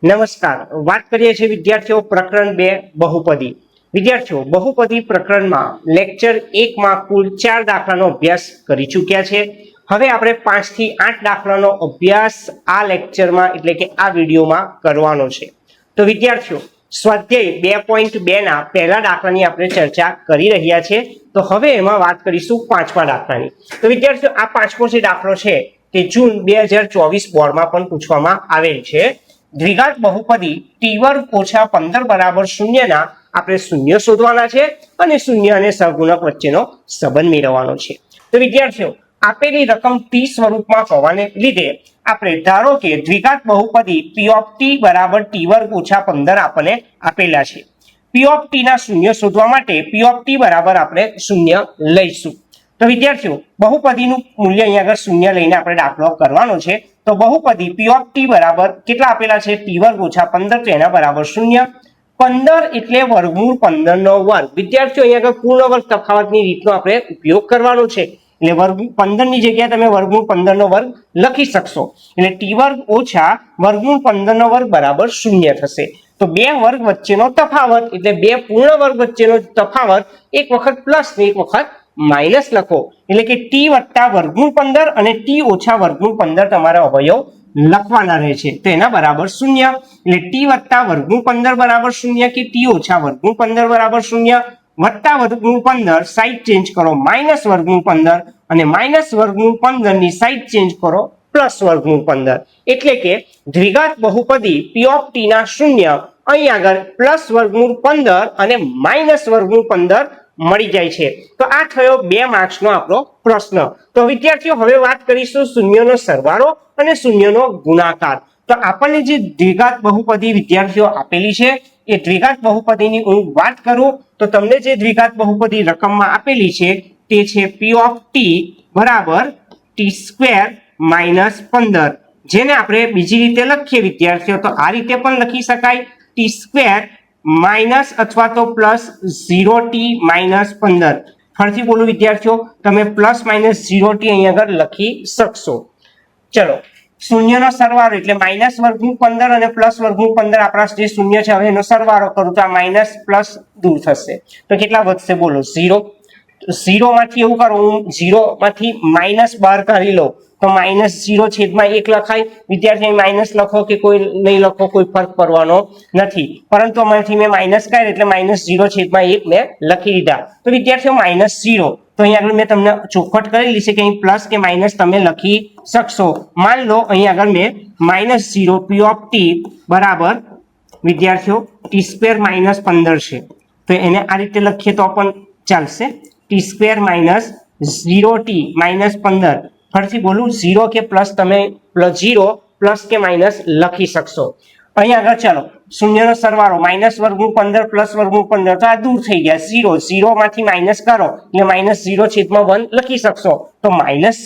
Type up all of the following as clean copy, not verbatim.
નમસ્કાર. વાત કરીએ છીએ વિદ્યાર્થીઓ પ્રકરણ 2 બહુપદી. વિદ્યાર્થીઓ બહુપદી પ્રકરણમાં લેક્ચર 1 માં કુલ 4 દાખલાનો અભ્યાસ કરી ચૂક્યા છે. હવે આપણે 5 થી 8 દાખલાનો અભ્યાસ આ લેક્ચરમાં એટલે કે આ વિડીયોમાં કરવાનો છે. તો વિદ્યાર્થીઓ સ્વાધ્યાય 2.2 ના પહેલા દાખલાની આપણે ચર્ચા કરી રહ્યા છીએ. તો હવે એમાં વાત કરીશું પાંચમા દાખલાની. તો વિદ્યાર્થીઓ આ પાંચમો જે દાખલો છે તે જૂન 2024 બોર્ડમાં પણ પૂછવામાં આવેલ છે. દ્વિઘાત બહુપદી t વર્ગ ઓછા 15 બરાબર 0 ના આપણે શૂન્ય શોધવાના છે અને શૂન્ય અને સહગુણક વચ્ચેનો સંબંધ મેળવવાનો છે. તો વિદ્યાર્થીઓ આપેલી રકમ t સ્વરૂપમાં હોવાને લીધે આપણે ધારો કે દ્વિઘાત બહુપદી p ઓફ t બરાબર t વર્ગ ઓછા 15 આપણને આપેલા છે. p ઓફ t ના શૂન્ય શોધવા માટે p ઓફ t બરાબર આપણે શૂન્ય લઈશું. તો વિદ્યાર્થીઓ બહુપદીનું મૂલ્ય અહીંયા આગળ શૂન્ય લઈને આપણે દાખલો કરવાનો છે. તો બહુપદી p ઓફ t બરાબર કેટલા આપેલા છે t વર્ગ ઓછા 15 તો એના બરાબર શૂન્ય. 15 એટલે વર્ગમૂળ 15 નો વર્ગ. વિદ્યાર્થીઓ અહીંયા આગળ પૂર્ણ વર્ગ તફાવતની રીતનો આપણે ઉપયોગ કરવાનો છે. એટલે વર્ગમૂળ 15 ની જગ્યાએ તમે વર્ગમૂળ 15 નો વર્ગ લખી શકશો. એટલે t વર્ગ ઓછા વર્ગમૂળ 15 નો વર્ગ બરાબર શૂન્ય થશે. તો બે વર્ગ વચ્ચેનો તફાવત એટલે બે પૂર્ણ વર્ગ વચ્ચેનો તફાવત એક વખત પ્લસ ને એક વખત માઇનસ લખો. એટલે કે t વત્તા વર્ગમૂળ 15 અને t ઓછા વર્ગમૂળ 15 તમારા અવયવ લખવાના રહે છે. તો એના બરાબર શૂન્ય. એટલે t વત્તા વર્ગમૂળ 15 બરાબર શૂન્ય કે t ઓછા વર્ગમૂળ 15 બરાબર શૂન્ય વત્તા વર્ગમૂળ 15 સાઈડ ચેન્જ કરો માઇનસ વર્ગમૂળ 15 અને માઇનસ વર્ગમૂળ 15 ની સાઈડ ચેન્જ કરો પ્લસ વર્ગમૂળ 15. એટલે કે દ્વિઘાત બહુપદી p ઓફ t ના શૂન્ય અહીં આગળ પ્લસ વર્ગમૂળ 15 અને માઇનસ વર્ગમૂળ 15 મળી જાય છે. તો આ થયો 2 માર્ક્સનો આપણો પ્રશ્ન. તો વિદ્યાર્થીઓ હવે વાત કરીશું શૂન્યનો સરવાળો અને શૂન્યનો ગુણાકાર. તો આપણને જે દ્વિઘાત બહુપદી વિદ્યાર્થીઓ આપેલી છે એ દ્વિઘાત બહુપદીની હું વાત કરું તો તમને જે દ્વિઘાત બહુપદી રકમમાં આપેલી છે તે છે p ઓફ t બરાબર t સ્ક્વેર માઇનસ 15. જેને આપણે બીજી રીતે લખીએ વિદ્યાર્થીઓ તો આ રીતે પણ લખી શકાય t સ્ક્વેર માઇનસ અથવા તો પ્લસ 0t માઇનસ 15. ફરીથી બોલું વિદ્યાર્થીઓ તમે પ્લસ માઇનસ 0t અહીં આગળ લખી શકશો. ચલો શૂન્યનો સરવાળો એટલે માઇનસ વર્ગમૂળ 15 અને પ્લસ વર્ગમૂળ 15 આપણા જે શૂન્ય છે હવે એનો સરવાળો કરું તો આ માઇનસ પ્લસ દૂર થશે તો કેટલા વધશે બોલો 0. 0 માંથી એવું કરો હું 0 માંથી માઇનસ બહાર કાઢી લો તો માઇનસ 0 છેદમાં 1 લખાય. વિદ્યાર્થી માઇનસ લખો કે કોઈ નહીં લખો કોઈ ફરક પડવાનો નથી. પરંતુ અમારથી મેં માઇનસ કાઢ્યું એટલે માઇનસ 0 છેદમાં 1 મેં લખી દીધા. તો વિદ્યાર્થીઓ માઇનસ 0 તો અહીં આગળ મેં તમને ચોખવટ કરેલી છે કે અહીં પ્લસ કે માઇનસ તમે લખી શકશો. માન લો અહીં આગળ મેં માઇનસ 0 p ઓફ t બરાબર વિદ્યાર્થીઓ t સ્ક્વેર માઇનસ 15 છે તો એને આ રીતે લખીએ તો પણ ચાલશે t square minus 0t minus 15. ફરીથી બોલું 0 કે પ્લસ તમે 0 પ્લસ કે માઇનસ લખી શકશો. અહીં આગળ ચાલો શૂન્યનો સરવાળો માઇનસ વર્ગમૂળ 15 પ્લસ વર્ગમૂળ 15 તો આ દૂર થઈ ગયા 0 માંથી માઇનસ કરો એટલે માઇનસ 0 છેદમાં 1 લખી શકશો. તો માઇનસ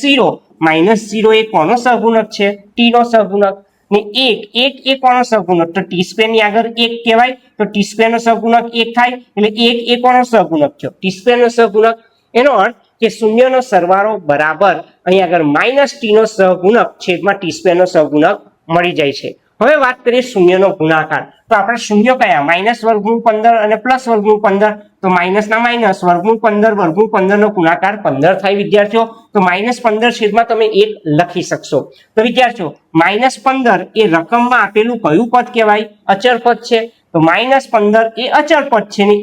0 એ કોનો સહગુણક છે t નો સહગુણક ને 1 એ કોનો સહગુણક તો t સ્ક્વેર ની આગળ 1 કહેવાય તો t સ્ક્વેર નો સહગુણક 1 થાય એટલે 1 એ કોનો સહગુણક છે t સ્ક્વેર નો સહગુણક. એનો અર્થ કે શૂન્યનો સરવાળો બરાબર અહીં આગળ માઇનસ t નો સહગુણક છેદમાં t સ્ક્વેર નો સહગુણક મળી જાય છે. હવે વાત કરીએ શૂન્યનો ગુણાકાર. તો આપણે શૂન્ય કયા માઇનસ વર્ગમૂળ 15 અને પ્લસ વર્ગમૂળ 15 તો માઇનસ ના માઇનસ વર્ગમૂળ 15 નો ગુણાકાર 15 થાય વિદ્યાર્થીઓ. તો માઇનસ 15 છેદમાં તમે 1 લખી શકશો. તો વિદ્યાર્થીઓ માઇનસ 15 એ રકમમાં આપેલું કયું પદ કહેવાય અચળ પદ છે. તો માઇનસ 15 એ અચળ પદ છે ને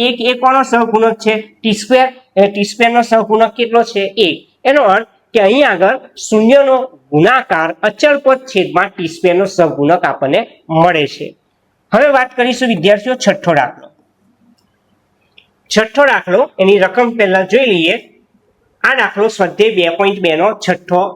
1 એ કોનો સહગુણક છે t સ્ક્વેર. t સ્ક્વેર નો સહગુણક કેટલો છે 1. એનો અર્થ કે અહીં આગળ શૂન્યનો ગુણાકાર અચળ પદ છેદમાં t સ્ક્વેર નો સહગુણક આપણને મળે છે. હવે વાત કરીશું વિદ્યાર્થીઓ છઠ્ઠો દાખલો. છઠ્ઠો દાખલો એની રકમ પહેલા જોઈ લઈએ. આ દાખલો સ્વાધ્યાય 2.2 નો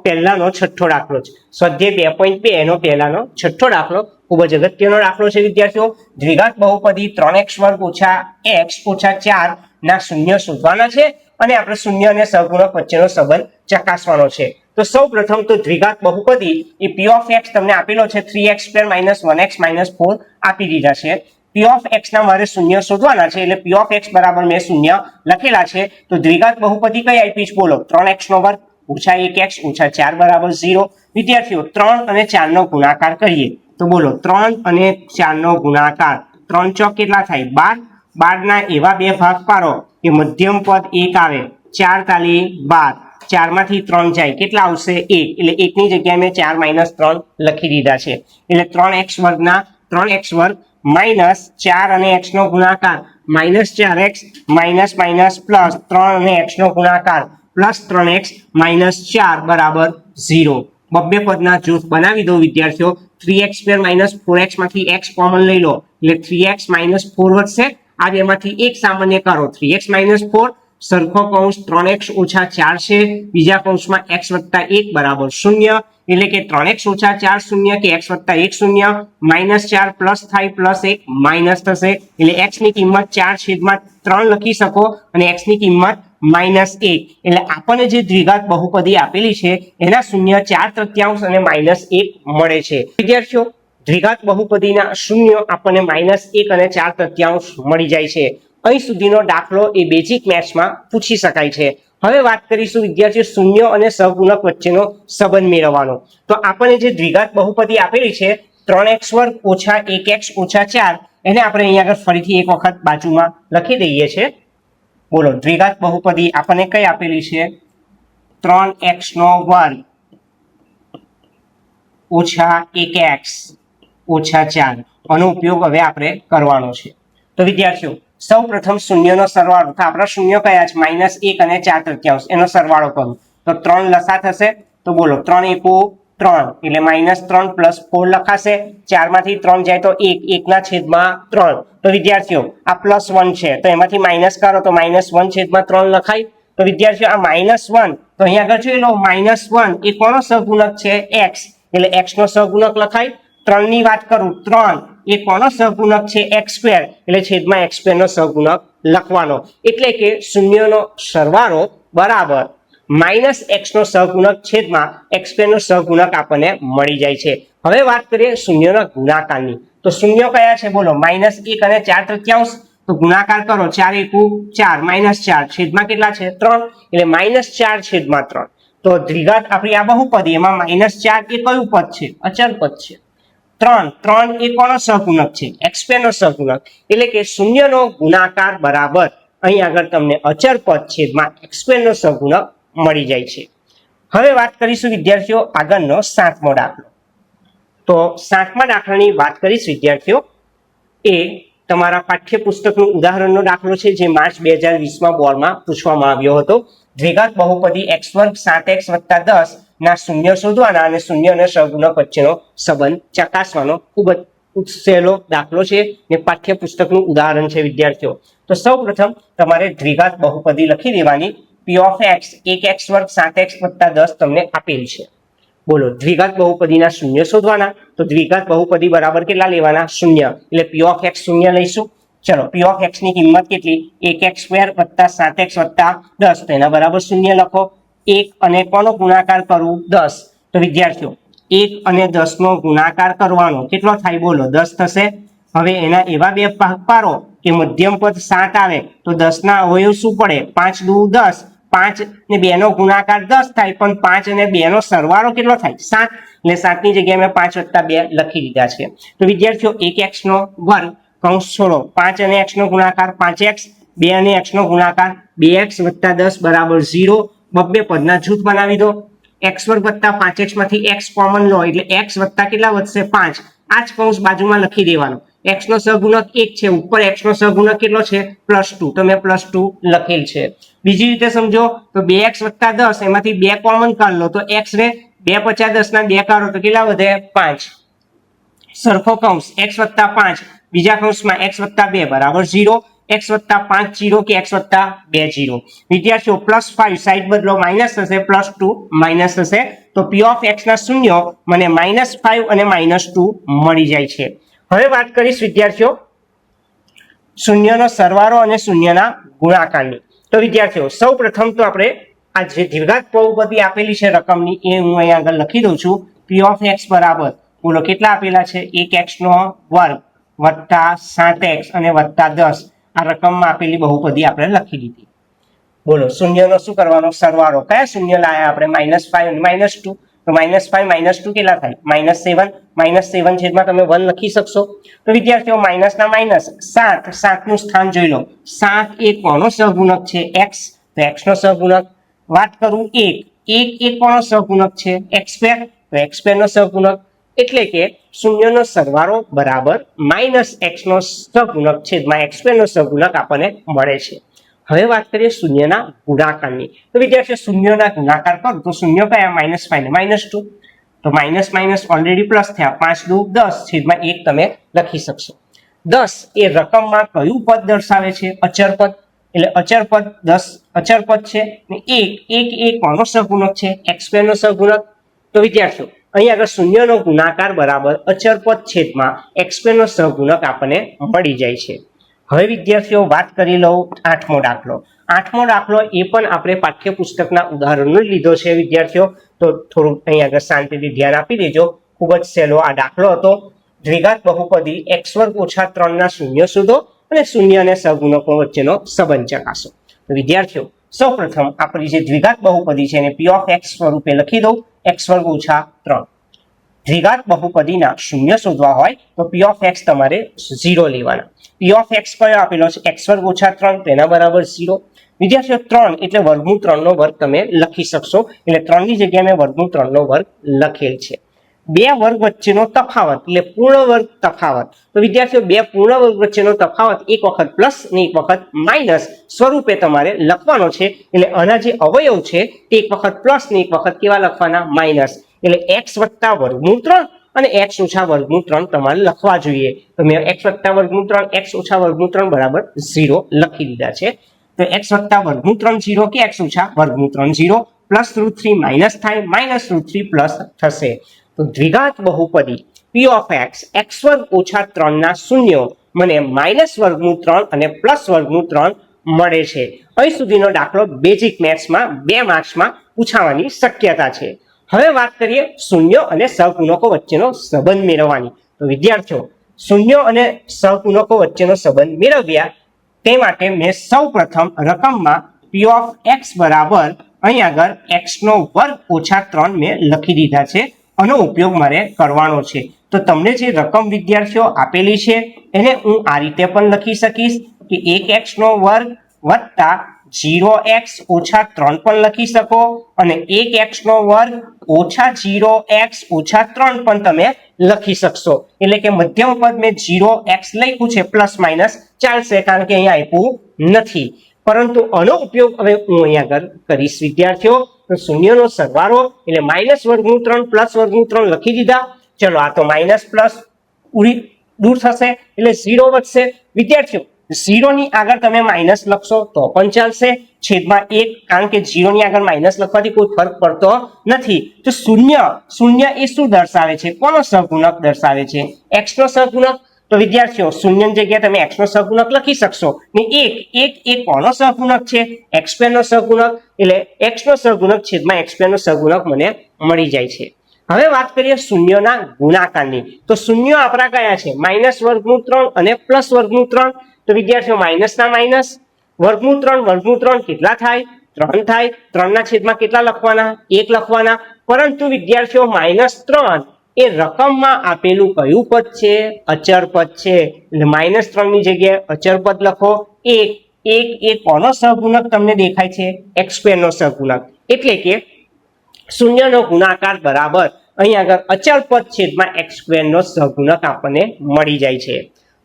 પહેલાનો છઠ્ઠો દાખલો છે. સ્વાધ્યાય 2.2 એનો પહેલાનો છઠ્ઠો દાખલો ખૂબ જ અગત્યનો દાખલો છે વિદ્યાર્થીઓ. દ્વિઘાત બહુપદી 3x વર્ગ ઓછા x ઓછા 4 ના શૂન્ય શોધવાના છે અને આપણે શૂન્ય અને સહગુણક વચ્ચેનો સંબંધ ચકાસવાનો છે. તો સૌ પ્રથમ તો દ્વિઘાત બહુપદી એ p ઓફ x તમને આપેલો છે 3x square minus 1x minus 4 આપી દીધા છે. p ઓફ x ના મારે શૂન્ય શોધવાના છે એટલે p ઓફ x બરાબર મેં શૂન્ય લખેલા છે. તો દ્વિઘાત બહુપદી કઈ આપી છે બોલો 3x નો વર્ગ ઓછા 1x ઓછા 4 બરાબર 0. વિદ્યાર્થીઓ 3 અને 4 નો ગુણાકાર કરીએ તો બોલો 3 અને 4 નો ગુણાકાર 3 ચોક કેટલા થાય 12 12 ના એવા બે ભાગ પાડો કે મધ્યમ પદ 1 આવે 4 તાલી 12 4 માંથી 3 જાય કેટલા આવશે 1 એટલે 1 ની જગ્યાએ મેં 4 - 3 લખી દીધા છે એટલે 3x વર્ગના 3x વર્ગ માઇનસ 4 અને x નો ગુણાકાર -4x માઇનસ માઇનસ પ્લસ 3 અને x નો ગુણાકાર પ્લસ 3x માઇનસ 4 બરાબર 0 બબ્બે પદના જૂથ બનાવી દો વિદ્યાર્થીઓ 3x² - 4x માંથી x કોમન લઈ લો એટલે 3x - 4 વધશે આ બેમાંથી એક સામાન્ય કરો 3x - 4 સરખો કૌંસ 3x - 4 છે બીજા કૌંસમાં x + 1 બરાબર 0 એટલે કે 3x - 4 0 કે x + 1 0 -4 પ્લસ થાય પ્લસ 1 માઇનસ થશે એટલે x ની કિંમત 4/3 લખી શકો અને x ની કિંમત -1 એટલે આપણને જે દ્વિઘાત બહુપદી આપેલી છે એના શૂન્ય 4/3 અને -1 મળે છે વિદ્યાર્થીઓ દ્વિઘાત બહુપદીના શૂન્ય આપણને -1 અને 4/3 મળી જાય છે અહીં સુધીનો દાખલો એ બેઝિક મેથ્સમાં પૂછી શકાય છે હવે વાત કરીશું વિદ્યાર્થીઓ શૂન્ય અને સહગુણક વચ્ચેનો સંબંધ મેળવવાનો તો આપણને જે દ્વિઘાત બહુપદી આપેલી છે 3x² - 1x - 4 એને આપણે અહીંયા આગળ ફરીથી એક વખત બાજુમાં લખી દઈએ છે બોલો દ્વિઘાત બહુપદી આપણને કઈ આપેલી છે 3x² - 1x - 4 આનો ઉપયોગ હવે આપણે કરવાનો છે તો વિદ્યાર્થીઓ સૌ પ્રથમ શૂન્યનો સરવાળો તો આપણા શૂન્ય કયા છે -1 અને 4/3 એનો સરવાળો કરું તો 3 લસા થશે તો બોલો 3 × 3 એટલે -3 + 4 લખાશે 4 માંથી 3 જાય તો 1 1/3 તો વિદ્યાર્થીઓ આ +1 છે તો એમાંથી માઇનસ કરો તો -1/3 લખાય તો વિદ્યાર્થીઓ આ -1 તો અહીંયા આગળ જોઈ લો -1 એ કોનો સહગુણક છે x એટલે x નો સહગુણક લખાય 3 ની વાત કરું 3 એ કોનો સહગુણક છે x² એટલે છેદમાં x² નો સહગુણક લખવાનો એટલે કે શૂન્યનો સરવાળો બરાબર -x નો સહગુણક છેદમાં x² નો સહગુણક આપણને મળી જાય છે હવે વાત કરીએ શૂન્યના ગુણાકારની તો શૂન્ય કયા છે બોલો -1 અને 4/3 તો ગુણાકાર કરો 4 × 4 -4 છેદમાં કેટલા છે 3 એટલે -4/3 તો દ્વિઘાત આપણી આ બહુપદી એમાં -4 એ કયું પદ છે અચળ પદ છે 3 એ કોનો સહગુણક છે x² નો સહગુણક એટલે કે શૂન્યનો ગુણાકાર બરાબર અહીં આગળ તમને અચળ પદ છેદમાં x² નો સહગુણક મળી જાય છે હવે વાત કરીશું વિદ્યાર્થીઓ આગળનો 7મો દાખલો તો 7મા દાખલાની વાત કરીશ વિદ્યાર્થીઓ એ તમારા પાઠ્યપુસ્તકનું ઉદાહરણનો દાખલો છે જે માર્ચ 2020માં બોર્ડમાં પૂછવામાં આવ્યો હતો દ્વિઘાત બહુપદી x² 7x + 10 ના શૂન્ય શોધવાના અને શૂન્ય અને સહગુણક વચ્ચેનો સંબંધ ચકાસવાનો ખૂબ જ સહેલો દાખલો છે ને પાઠ્યપુસ્તકનું ઉદાહરણ છે વિદ્યાર્થીઓ તો સૌપ્રથમ તમારે દ્વિઘાત બહુપદી લખી દેવાની p of x 1x² 7x + 10 તમને આપેલ છે બોલો દ્વિઘાત બહુપદીના શૂન્ય શોધવાના તો દ્વિઘાત બહુપદી બરાબર કેટલા લેવાના શૂન્ય એટલે p of x શૂન્ય લઈશું ચલો p of x ની કિંમત કેટલી 1x² + 7x + 10 તો એના બરાબર શૂન્ય લખો 1 અને કોનો ગુણાકાર કરું 10 તો વિદ્યાર્થીઓ 1 અને 10 નો ગુણાકાર કરવાનો કેટલો થાય બોલો 10 થશે હવે એના એવા બે ભાગ પાડો કે મધ્યમ પદ 7 આવે તો 10 ના અવયવ શું પડે 5 દુ 10 5 ને 2 નો ગુણાકાર 10 થાય પણ 5 અને 2 નો સરવાળો કેટલો થાય 7 એટલે 7 ની જગ્યાએ મેં 5 + 2 લખી દીધા છે તો વિદ્યાર્થીઓ 1x નો વર્ગ કૌંસ છોડો 5 અને x નો ગુણાકાર 5x 2 અને x નો ગુણાકાર 2x + 10 બરાબર 0 બબ્બે પદના જૂથ બનાવી દો x² + 5x માંથી x કોમન લો એટલે x વત્તા કેટલા વધશે 5 આ જ કૌંસ બાજુમાં લખી દેવાનો x નો સહગુણક 1 છે ઉપર x નો સહગુણક કેટલો છે +2 તો મેં +2 લખેલ છે બીજી રીતે સમજો તો 2x + 10 એમાંથી 2 કોમન કાઢ લો તો x રે 2 × 10 ના 2 કાઢો તો કેટલા વધે 5 સરખો કૌંસ x + 5 બીજા કૌંસમાં x + 2 બરાબર 0 x + 5 0 કે x + 2 0 વિદ્યાર્થીઓ +5 સાઈડ બદલો માઈનસ થશે +2 માઈનસ થશે તો p of x ના શૂન્ય મને -5 અને -2 મળી જાય છે હવે વાત કરીશ વિદ્યાર્થીઓ શૂન્યનો સરવાળો અને શૂન્યના ગુણાકારની તો વિદ્યાર્થીઓ સૌપ્રથમ તો આપણે આ જે દ્વિઘાત બહુપદી આપેલી છે રકમની એ હું અહીંયા આગળ લખી દઉં છું p of x બરાબર બોલો કેટલા આપેલા છે 1x નો વર્ગ વત્તા 7x અને વત્તા 10 આ રકમમાં આપેલી બહુપદી આપણે લખી દીધી બોલો શૂન્યનો શું કરવાનો સરવાળો કયા શૂન્ય લાયા આપણે -5 અને -2 તો -5 -2 કેટલા થાય -7 છેદમાં તમે 1 લખી શકશો. તો વિદ્યાર્થીઓ માઇનસના માઇનસ 7 નું સ્થાન જોઈ લો. 7 એ કોનો સહગુણક છે? x. તો x નો સહગુણક. વાત કરું 1 એ કોનો સહગુણક છે? x2. તો x2 નો સહગુણક. એટલે કે શૂન્યનો સરવાળો બરાબર -x નો સહગુણક છેદમાં x2 નો સહગુણક આપણને મળે છે. હવે વાત કરીએ શૂન્યના ગુણાકારની. તો વિદ્યાર્થીઓ શૂન્યના ગુણાકાર કરો તો શૂન્ય કયા? -5 ને -2. તો માઇનસ માઇનસ ઓલરેડી પ્લસ થયા. 5 × 10 છેદમાં 1 તમે લખી શકશો. 10 એ રકમમાં કયું પદ દર્શાવે છે? અચર પદ. એટલે અચર પદ 10 અચર પદ છે ને 1 એ કોનો સહગુણક છે? x2 નો સહગુણક. તો વિદ્યાર્થીઓ અહીં આગળ શૂન્યનો ગુણાકાર બરાબર અચર પદ છેદમાં x2 નો સહગુણક આપણને મળી જાય છે. હવે વિદ્યાર્થીઓ વાત કરી લો 8મો દાખલો. 8મો દાખલો એ પણ આપણે પાઠ્યપુસ્તકના ઉદાહરણનો લીધો છે વિદ્યાર્થીઓ. તો થોડું અહીં આગળ શાંતિથી ધ્યાન આપી દેજો. ખૂબ જ સહેલો આ દાખલો હતો. દ્વિઘાત બહુપદી x2 - 3 ના શૂન્ય શોધો અને શૂન્ય અને સહગુણકો વચ્ચેનો સંબંધ ચકાસો. તો વિદ્યાર્થીઓ સૌપ્રથમ આપણી જે દ્વિઘાત બહુપદી છે એને p of x સ્વરૂપે લખી દઉં. x2 - 3. દ્વિઘાત બહુપદીના શૂન્ય શોધવા હોય તો p of x તમારે 0 લેવાના. p of x કયો આપેલો છે? x2 - 3 તેના બરાબર 0. વિદ્યાર્થીઓ 3 એટલે વર્ગમૂળ 3 નો વર્ગ તમે લખી શકશો. એટલે 3 ની જગ્યાએ મેં વર્ગમૂળ 3 નો વર્ગ લખેલ છે. બે વર્ગ વચ્ચેનો તફાવત એટલે પૂર્ણ વર્ગ તફાવત. તો વિદ્યાર્થીઓ બે પૂર્ણ વર્ગ વચ્ચેનો તફાવત એક વખત પ્લસ ને એક વખત માઇનસ સ્વરૂપે તમારે લખવાનો છે. એટલે આના જે અવયવ છે તે એક વખત પ્લસ ને એક વખત કેવા લખવાના? માઇનસ. એટલે x + વર્ગમૂળ 3 અને x - વર્ગમૂળ 3 તમારે લખવા જોઈએ. તો મેં x + વર્ગમૂળ 3 x - વર્ગમૂળ 3 બરાબર 0 લખી દીધા છે. તો x + વર્ગમૂળ 3 0 કે x - વર્ગમૂળ 3 0. +√3 માઇનસ થાય, -√3 પ્લસ થશે. તો દ્વિઘાત બહુપદી p of x x2 - 3 ના શૂન્યો મને -વર્ગમૂળ 3 અને +વર્ગમૂળ 3 મળે છે. અહીં સુધીનો દાખલો બેઝિક મેથ્સમાં 2 માર્ક્સમાં પૂછાવાની શક્યતા છે. હવે વાત કરીએ શૂન્ય અને સહગુણકો વચ્ચેનો સંબંધ મેળવવાની. તો વિદ્યાર્થીઓ શૂન્ય અને સહગુણકો વચ્ચેનો સંબંધ મેળવ્યા તે માટે મેં સૌપ્રથમ રકમમાં p of x બરાબર અહીં આગળ x2 - 3 મેં લખી દીધા છે. આનો ઉપયોગ મારે કરવાનો છે. તો તમને જે રકમ વિદ્યાર્થીઓ આપેલી છે એને હું આ રીતે પણ લખી શકીશ કે 1x² વત્તા 0x - 3 પણ લખી શકો અને 1x² ઓછા 0x - 3 પણ તમે લખી શકશો. એટલે કે મધ્યમ પદ મેં 0x લખ્યું છે, પ્લસ માઇનસ ચાલશે કારણ કે અહીંયા આપ્યું નથી. પરંતુ આનો ઉપયોગ હવે હું અહીંયા આગળ કરીશ વિદ્યાર્થીઓ. તો શૂન્યનો સરવાળો એટલે -વર્ગમૂળ 3 +વર્ગમૂળ 3 લખી દીધા. ચલો આ તો માઇનસ પ્લસ દૂર થશે એટલે 0 વધશે. વિદ્યાર્થીઓ 0 ની આગળ તમે માઇનસ લખશો તો પણ ચાલશે, છેદમાં 1 કારણ કે 0 ની આગળ માઇનસ લખવાથી કોઈ ફરક પડતો નથી. તો શૂન્ય એ શું દર્શાવે છે? કોનો સહગુણક દર્શાવે છે? x નો સહગુણક. તો વિદ્યાર્થીઓ શૂન્યની જગ્યાએ તમે x નો સહગુણક લખી શકશો ને 1 એ કોનો સહગુણક છે? x2 નો સહગુણક. એટલે x નો સહગુણક છેદમાં x2 નો સહગુણક મને મળી જાય છે. હવે વાત કરીએ શૂન્યના ગુણાકારની. તો શૂન્ય આપણા કયા છે? -વર્ગમૂળ 3 અને +વર્ગમૂળ 3. તો વિદ્યાર્થીઓ માઇનસના માઇનસ વર્ગમૂળ 3 કેટલા થાય? 3 થાય. 3 ના છેદમાં કેટલા લખવાના? 1 લખવાના. પરંતુ વિદ્યાર્થીઓ -3 એ રકમમાં આપેલું કયું પદ છે? અચર પદ છે. એટલે -3 ની જગ્યાએ અચર પદ લખો. 1 એ કોનો સહગુણક તમને દેખાય છે? x2 નો સહગુણક. એટલે કે શૂન્યનો ગુણાકાર બરાબર અહીં આગળ અચળ પદ છેદમાં x2 નો સહગુણક આપણને મળી જાય છે.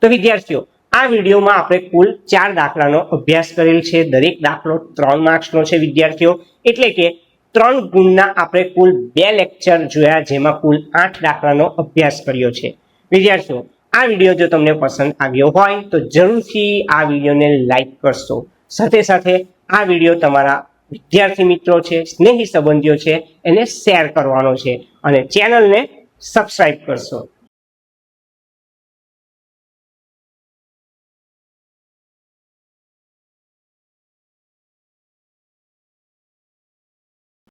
તો વિદ્યાર્થીઓ આ વિડીયોમાં આપણે કુલ 4 દાખલાનો અભ્યાસ કરેલ છે. દરેક દાખલો 3 માર્ક્સનો છે વિદ્યાર્થીઓ. એટલે કે 3 ગુણના આપણે કુલ 2 લેક્ચર જોયા, જેમાં કુલ 8 દાખલાનો અભ્યાસ કર્યો છે. વિદ્યાર્થીઓ આ વિડીયો જો તમને પસંદ આવ્યો હોય તો જરૂરથી આ વિડીયોને લાઈક કરશો. સાથે સાથે આ વિડીયો તમારા વિદ્યાર્થી મિત્રો છે, સ્નેહી સંબંધીઓ છે એને શેર કરવાનો છે અને ચેનલને સબસ્ક્રાઇબ કરશો.